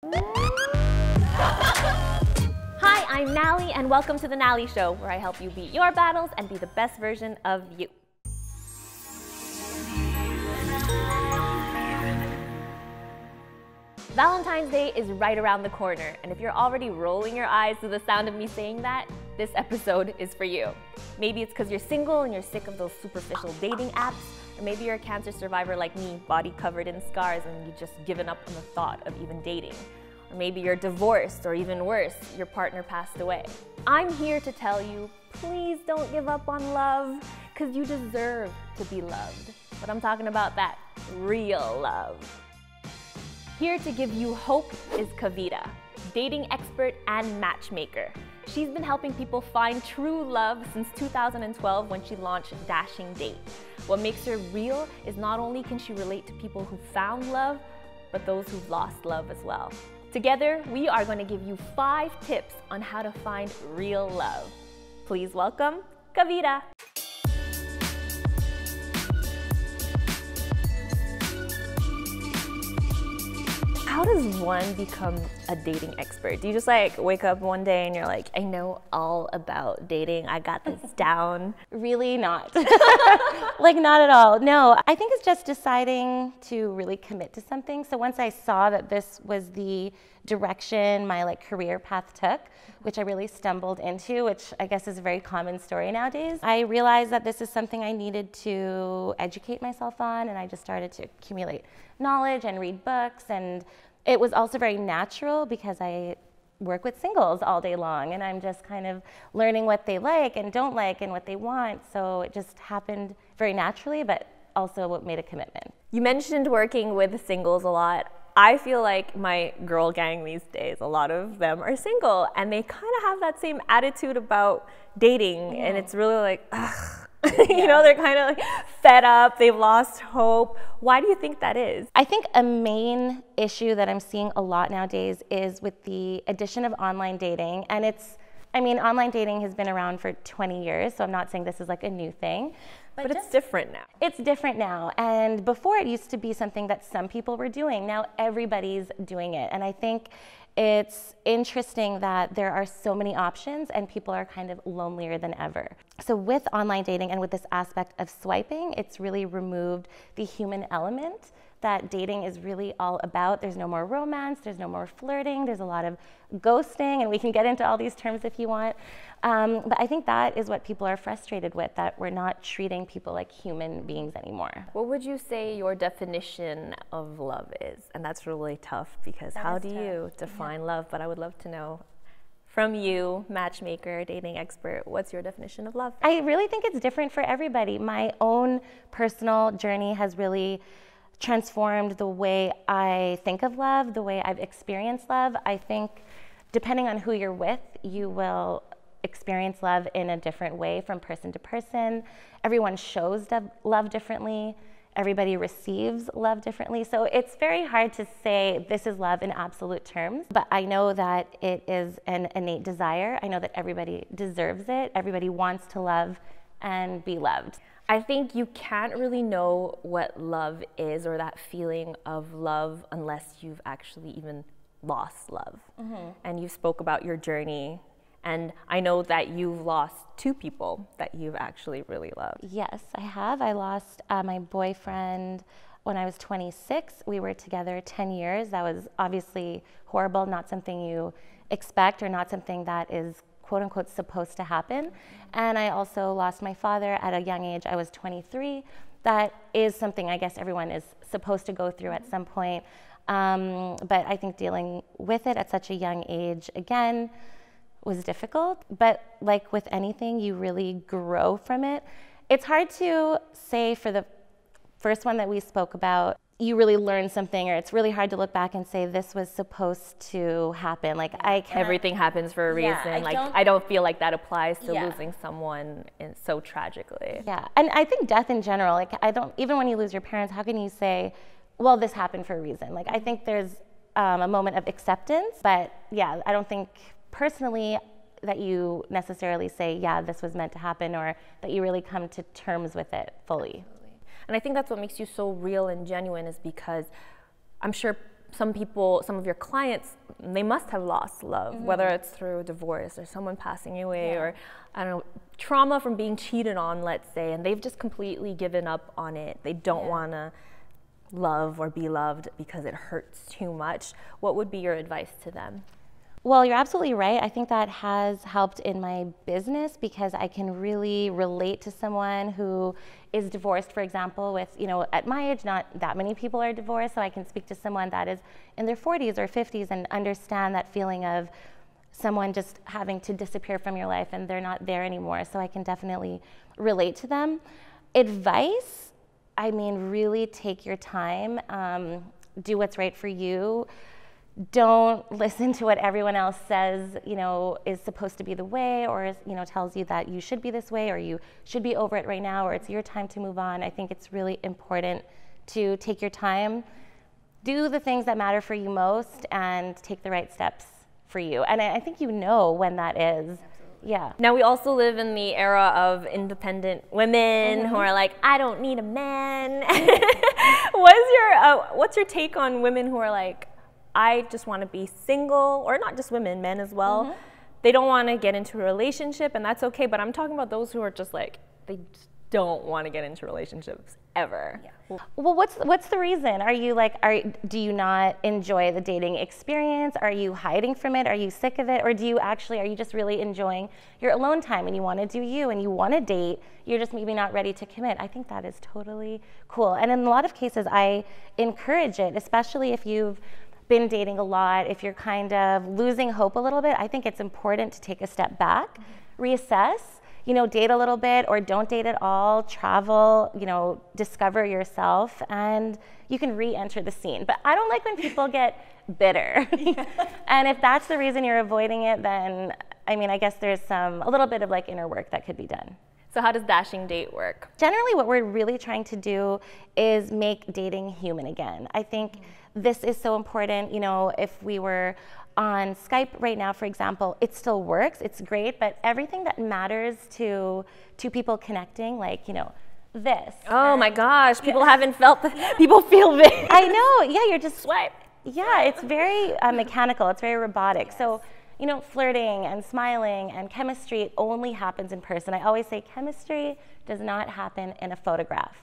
Hi, I'm Nalie, and welcome to the Nalie Show, where I help you beat your battles and be the best version of you. Valentine's Day is right around the corner, and if you're already rolling your eyes to the sound of me saying that, this episode is for you. Maybe it's because you're single and you're sick of those superficial dating apps, or maybe you're a cancer survivor like me, body covered in scars, and you've just given up on the thought of even dating. Or maybe you're divorced, or even worse, your partner passed away. I'm here to tell you, please don't give up on love, because you deserve to be loved. But I'm talking about that real love. Here to give you hope is Kavita, dating expert and matchmaker. She's been helping people find true love since 2012 when she launched Dashing Date. What makes her real is not only can she relate to people who found love, but those who've lost love as well. Together, we are going to give you 5 tips on how to find real love. Please welcome Kavita. How does one become a dating expert? Do you just like wake up one day and you're like, I know all about dating, I got this down? Really not. Like not at all. No, I think it's just deciding to really commit to something. So once I saw that this was the direction my career path took, which I really stumbled into, which I guess is a very common story nowadays, I realized that this is something I needed to educate myself on, and I just started to accumulate knowledge and read books. And it was also very natural because I work with singles all day long, and I'm just kind of learning what they like and don't like and what they want. So it just happened very naturally, but also what made a commitment. You mentioned working with singles a lot. I feel like my girl gang these days, a lot of them are single, and they kind of have that same attitude about dating, and it's really like, ugh. You know, they're kind of like fed up, they've lost hope. Why do you think that is? I think a main issue that I'm seeing a lot nowadays is with the addition of online dating. And online dating has been around for 20 years, so I'm not saying this is like a new thing. But it's different now. It's different now. And before, it used to be something that some people were doing. Now everybody's doing it. And I think it's interesting that there are so many options and people are kind of lonelier than ever. So with online dating and with this aspect of swiping, it's really removed the human element that dating is really all about. There's no more romance, there's no more flirting, there's a lot of ghosting, and we can get into all these terms if you want. But I think that is what people are frustrated with, that we're not treating people like human beings anymore. What would you say your definition of love is? And that's really tough, because how do you define love? But I would love to know from you, matchmaker, dating expert, what's your definition of love? I really think it's different for everybody. My own personal journey has really transformed the way I think of love, the way I've experienced love. I think depending on who you're with, you will experience love in a different way from person to person. Everyone shows love differently. Everybody receives love differently. So it's very hard to say this is love in absolute terms, but I know that it is an innate desire. I know that everybody deserves it. Everybody wants to love and be loved. I think you can't really know what love is, or that feeling of love, unless you've actually even lost love. And you spoke about your journey, and I know that you've lost 2 people that you've actually really loved. Yes, I have. I lost my boyfriend when I was 26. We were together 10 years. That was obviously horrible, not something you expect, or not something that is quote unquote supposed to happen. And I also lost my father at a young age. I was 23. That is something I guess everyone is supposed to go through at some point. But I think dealing with it at such a young age, again, was difficult. But like with anything, you really grow from it. It's hard to say for the first one that we spoke about, you really learn something, or it's really hard to look back and say this was supposed to happen. Like everything happens for a reason. I don't feel like that applies to losing someone so tragically. Yeah, and I think death in general, even when you lose your parents, how can you say, well, this happened for a reason? I think there's a moment of acceptance, but yeah, I don't think personally that you necessarily say, yeah, this was meant to happen, or that you really come to terms with it fully. And I think that's what makes you so real and genuine, is because I'm sure some people, some of your clients, they must have lost love, whether it's through divorce or someone passing away or, I don't know, trauma from being cheated on, let's say, and they've just completely given up on it. They don't want to love or be loved because it hurts too much. What would be your advice to them? Well, you're absolutely right. I think that has helped in my business because I can really relate to someone who is divorced, for example, with, you know, at my age, not that many people are divorced, so I can speak to someone that is in their 40s or 50s and understand that feeling of someone just having to disappear from your life and they're not there anymore. So I can definitely relate to them. Advice, I mean, really take your time, do what's right for you. Don't listen to what everyone else says, you know, is supposed to be the way, or is, you know, tells you that you should be this way, or you should be over it right now, or it's your time to move on. I think it's really important to take your time, do the things that matter for you most, and take the right steps for you. And I think you know when that is. Yeah. Now we also live in the era of independent women who are like, I don't need a man. What's your take on women who are like, I just want to be single, or not just women, men as well. They don't want to get into a relationship, and that's okay, but I'm talking about those who are just like, they just don't want to get into relationships ever. Well, what's the reason? Are you like, do you not enjoy the dating experience? Are you hiding from it? Are you sick of it? Or are you just really enjoying your alone time and you want to do you and you want to date, you're just maybe not ready to commit? I think that is totally cool. And in a lot of cases, I encourage it, especially if you've been dating a lot, if you're kind of losing hope a little bit. I think it's important to take a step back, reassess, you know, date a little bit or don't date at all, travel, you know, discover yourself, and you can re-enter the scene. But I don't like when people get bitter. And if that's the reason you're avoiding it, then, I mean, I guess there's a little bit of like inner work that could be done. So how does Dashing Date work? Generally, what we're really trying to do is make dating human again. I think this is so important. You know, if we were on Skype right now, for example, it still works, it's great, but everything that matters to two people connecting, like, you know, this. Oh my gosh, people haven't felt that. People feel this. I know, yeah, you're just swipe. Yeah, it's very mechanical, it's very robotic. So, you know, flirting and smiling and chemistry only happens in person. I always say chemistry does not happen in a photograph.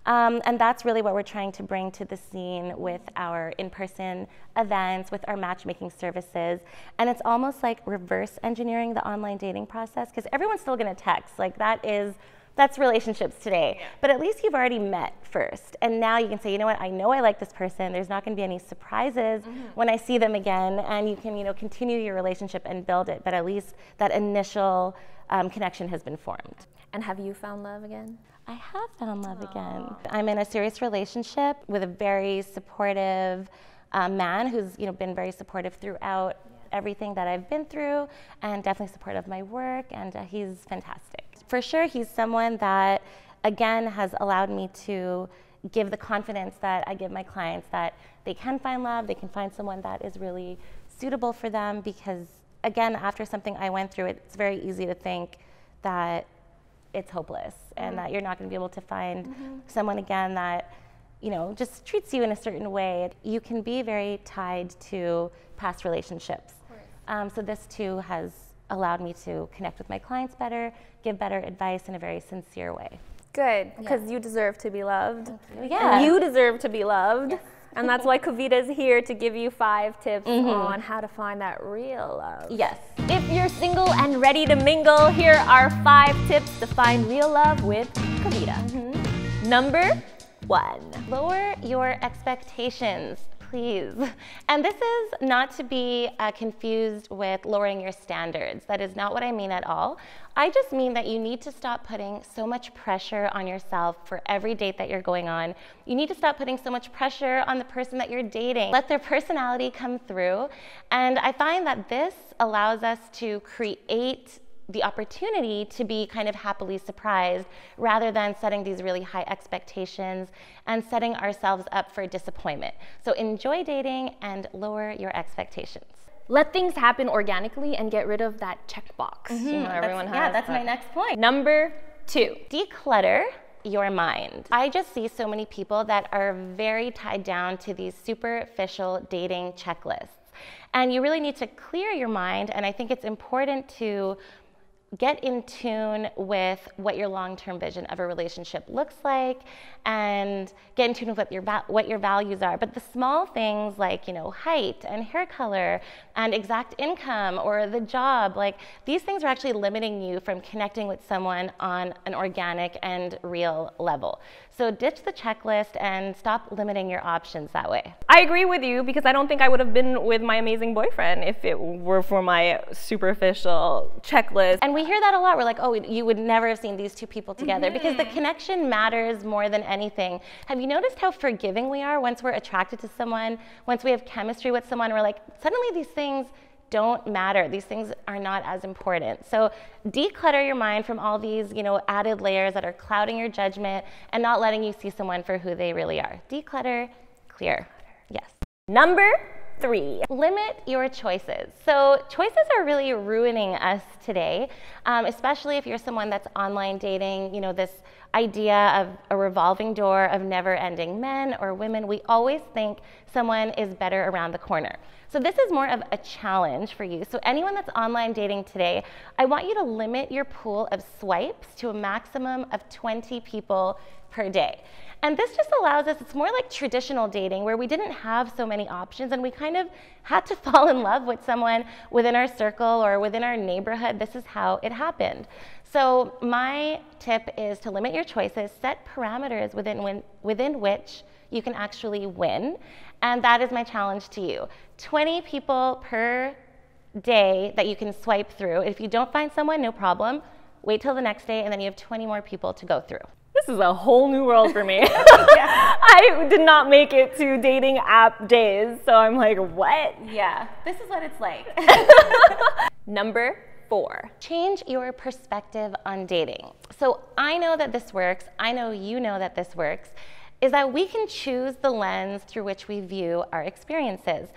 And that's really what we're trying to bring to the scene with our in-person events, with our matchmaking services. And it's almost like reverse engineering the online dating process, because everyone's still gonna text. Like that's relationships today. But at least you've already met first. And now you can say, you know what, I know I like this person. There's not gonna be any surprises when I see them again. And you can, you know, continue your relationship and build it. But at least that initial connection has been formed. And have you found love again? I have found love again. I'm in a serious relationship with a very supportive man who's, you know, been very supportive throughout everything that I've been through, and definitely supportive of my work, and he's fantastic. For sure, he's someone that, again, has allowed me to give the confidence that I give my clients that they can find love, they can find someone that is really suitable for them, because, again, after something I went through, it's very easy to think that it's hopeless and that you're not going to be able to find someone again that, you know, just treats you in a certain way. You can be very tied to past relationships. So this too has allowed me to connect with my clients better, give better advice in a very sincere way. Good, because you deserve to be loved. Thank you. Yeah. You deserve to be loved. Yes. And that's why Kavita is here to give you 5 tips on how to find that real love. Yes. If you're single and ready to mingle, here are 5 tips to find real love with Kavita. Number 1. Lower your expectations, please. And this is not to be confused with lowering your standards. That is not what I mean at all. I just mean that you need to stop putting so much pressure on yourself for every date that you're going on. You need to stop putting so much pressure on the person that you're dating. Let their personality come through. And I find that this allows us to create the opportunity to be kind of happily surprised, rather than setting these really high expectations and setting ourselves up for disappointment. So enjoy dating and lower your expectations. Let things happen organically and get rid of that checkbox. You know, everyone has. Yeah, that's my next point. Number 2. Declutter your mind. I just see so many people that are very tied down to these superficial dating checklists. And you really need to clear your mind, and I think it's important to get in tune with what your long-term vision of a relationship looks like, and get in tune with what your values are. But the small things like, you know, height and hair color and exact income or the job, like these things are actually limiting you from connecting with someone on an organic and real level. So ditch the checklist and stop limiting your options that way. I agree with you, because I don't think I would have been with my amazing boyfriend if it were for my superficial checklist. And we hear that a lot. We're like, oh, you would never have seen these two people together, because the connection matters more than anything. Have you noticed how forgiving we are once we're attracted to someone, once we have chemistry with someone? We're like, suddenly these things don't matter. These things are not as important. So declutter your mind from all these, you know, added layers that are clouding your judgment and not letting you see someone for who they really are. Declutter, clear. Yes. Number 3. Limit your choices. So choices are really ruining us today, especially if you're someone that's online dating. You know, this idea of a revolving door of never-ending men or women. We always think someone is better around the corner. So this is more of a challenge for you. So anyone that's online dating today, I want you to limit your pool of swipes to a maximum of 20 people per day. And this just allows us, it's more like traditional dating where we didn't have so many options and we kind of had to fall in love with someone within our circle or within our neighborhood. This is how it happened. So my tip is to limit your choices, set parameters within which you can actually win. And that is my challenge to you. 20 people per day that you can swipe through. If you don't find someone, no problem. Wait till the next day and then you have 20 more people to go through. This is a whole new world for me. I did not make it to dating app days, so I'm like, what? Yeah, this is what it's like. Number 4. Change your perspective on dating. So I know that this works. I know you know that this works. Is that we can choose the lens through which we view our experiences.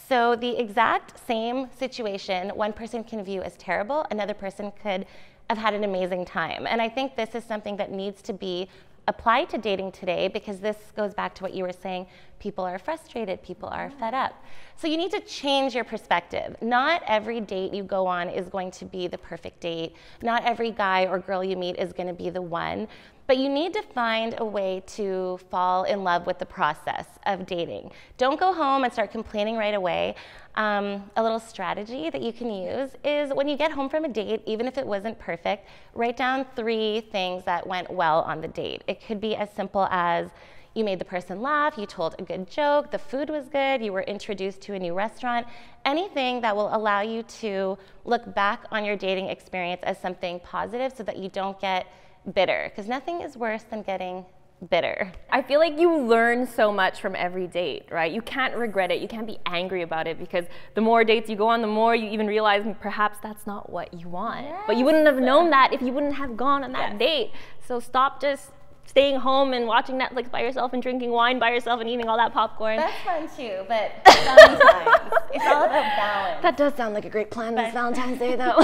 So the exact same situation, one person can view as terrible, another person could have had an amazing time. And I think this is something that needs to be applied to dating today, because this goes back to what you were saying. People are frustrated, people are fed up. So you need to change your perspective. Not every date you go on is going to be the perfect date. Not every guy or girl you meet is going to be the one. But you need to find a way to fall in love with the process of dating. Don't go home and start complaining right away. A little strategy that you can use is when you get home from a date, even if it wasn't perfect, write down 3 things that went well on the date. It could be as simple as you made the person laugh, you told a good joke, the food was good, you were introduced to a new restaurant, anything that will allow you to look back on your dating experience as something positive so that you don't get bitter, because nothing is worse than getting bitter. I feel like you learn so much from every date, right? You can't regret it. You can't be angry about it, because the more dates you go on, the more you even realize perhaps that's not what you want. Yes. But you wouldn't have known that if you wouldn't have gone on that date. So stop just staying home and watching Netflix by yourself and drinking wine by yourself and eating all that popcorn. That's fun too, but sometimes it's all about balance. That does sound like a great plan this Valentine's Day though.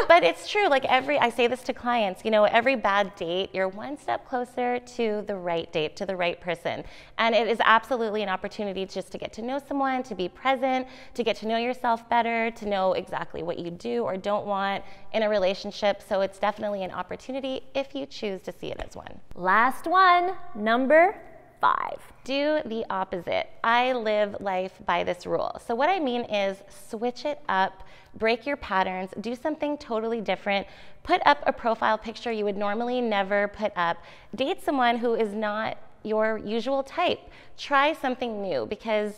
But it's true, like I say this to clients, you know, every bad date, you're one step closer to the right date, to the right person. And it is absolutely an opportunity just to get to know someone, to be present, to get to know yourself better, to know exactly what you do or don't want in a relationship. So it's definitely an opportunity if you choose to see it as one. Last one, number 5. Do the opposite. I live life by this rule. So what I mean is switch it up, break your patterns, do something totally different, put up a profile picture you would normally never put up, date someone who is not your usual type. Try something new, because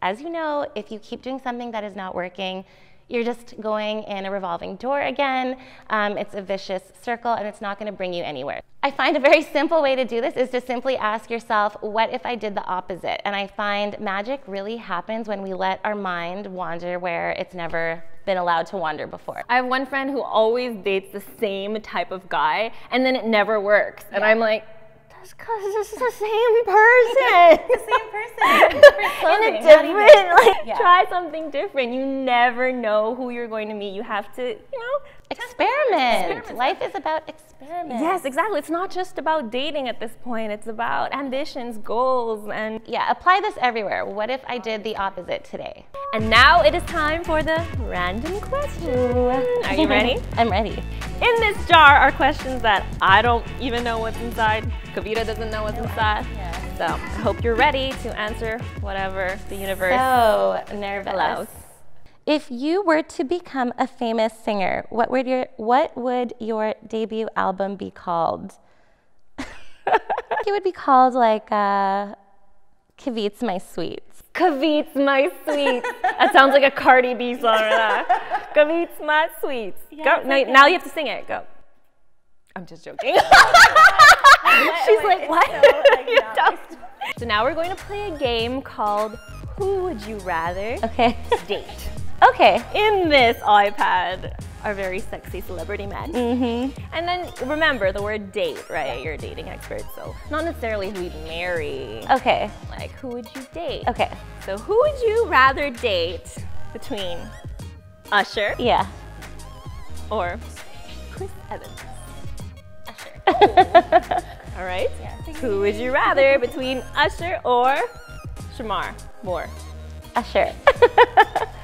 as you know, if you keep doing something that is not working, you're just going in a revolving door again. It's a vicious circle and it's not going to bring you anywhere. I find a very simple way to do this is to simply ask yourself, what if I did the opposite? And I find magic really happens when we let our mind wander where it's never been allowed to wander before. I have one friend who always dates the same type of guy and then it never works. And I'm like, that's because it's the same person. The same person. Different clothing, in a different, try something different. You never know who you're going to meet. You have to, Experiment. Life is about experiment. Yes, exactly. It's not just about dating at this point. It's about ambitions, goals, and Yeah, apply this everywhere. What if I did the opposite today? And now it is time for the random question. Are you ready? I'm ready. In this jar are questions that I don't even know what's inside. Kavita doesn't know what's inside. Yeah. So I hope you're ready to answer whatever the universe So nervous. allows. If you were to become a famous singer, what would your debut album be called? It would be called like Kavita's My Sweets. Kavita's My Sweets. That sounds like a Cardi B song. Kavita's My Sweets. Yeah, Go. Now you have to sing it. Go. I'm just joking. She's like, what? So now we're going to play a game called Who Would You Rather Okay. Date? Okay. In this iPad, our very sexy celebrity men. And then remember the word date, right? You're a dating expert, so not necessarily who you'd marry. Okay. Like, who would you date? Okay. So who would you rather date between Usher Yeah. or Chris Evans? Usher. All right. Yeah. Who would you rather between Usher or Shamar Moore? Usher.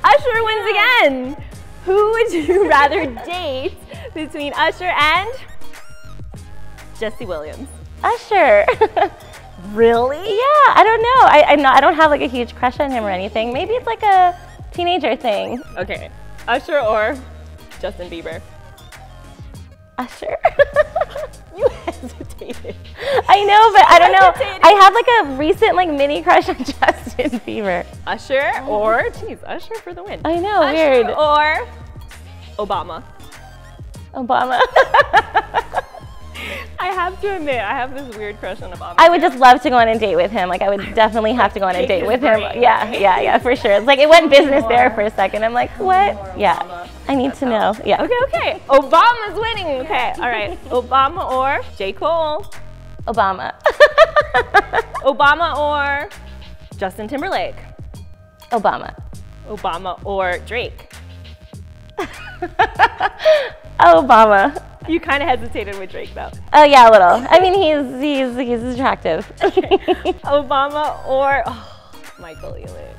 Usher wins again. Who would you rather date between Usher and Jesse Williams? Usher. Really? Yeah, I don't know. I don't have like a huge crush on him or anything. Maybe it's like a teenager thing. Okay. Usher or Justin Bieber? Usher. You hesitated. I know, but I don't know. I have like a recent like mini crush on Justin Bieber. Usher or, geez, Usher for the win. I know, Usher weird. or Obama? Obama. I have to admit, I have this weird crush on Obama. I would just love to go on a date with him. Like I would definitely have to go on a date with him. Yeah, for sure. It's like it went business there for a second. I'm like, what? Yeah. I need to know. Yeah. Okay. Obama's winning. Okay, all right. Obama or J. Cole? Obama. Obama or Justin Timberlake? Obama. Obama or Drake? Obama. You kind of hesitated with Drake though. Oh yeah, a little. I mean, he's attractive. Obama or Michael Ealy?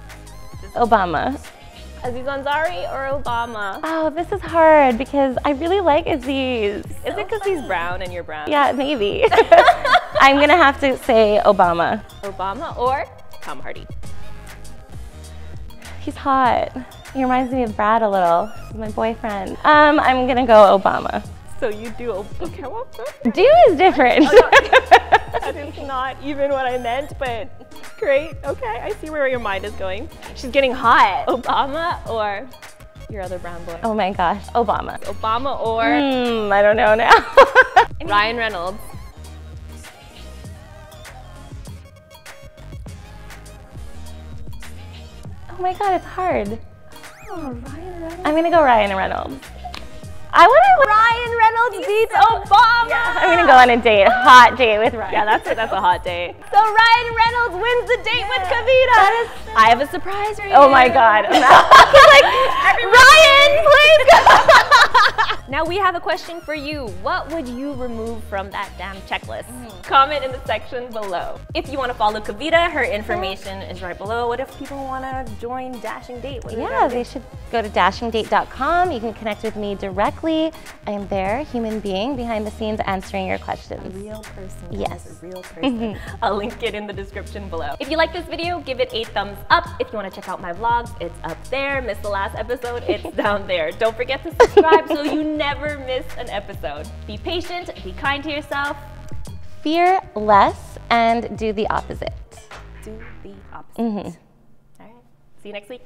Obama. Aziz Ansari or Obama? Oh, this is hard because I really like Aziz. Is it because he's brown and you're brown? Yeah, maybe. I'm gonna have to say Obama. Obama or Tom Hardy? He's hot. He reminds me of Brad a little. He's my boyfriend. I'm gonna go Obama. So you do, okay, well, Do is different. that is not even what I meant, but great. Okay, I see where your mind is going. She's getting hot. Obama or your other brown boy? Oh my gosh, Obama. Obama or I don't know now. Ryan Reynolds? Oh my god, it's hard. Oh, Ryan Reynolds. I'm gonna go Ryan Reynolds. Ryan Reynolds beats Obama. Yeah, I'm gonna go on a date, hot date with Ryan. Yeah, that's a hot date. So Ryan Reynolds wins the date with Kavita. I have a surprise for you. Oh my god. Ryan, please go. Now we have a question for you. What would you remove from that damn checklist? Comment in the section below. If you want to follow Kavita, her information is right below. What if people want to join Dashing Date? Yeah, they should go to dashingdate.com. You can connect with me directly. I am there, human being, behind the scenes, answering your questions. A real person. Yes. A real person. I'll link it in the description below. If you like this video, give it a thumbs up. If you want to check out my vlogs, it's up there. Missed the last episode, it's down there. Don't forget to subscribe so you never miss an episode. Be patient, be kind to yourself. Fear less and do the opposite. Do the opposite. All right. See you next week.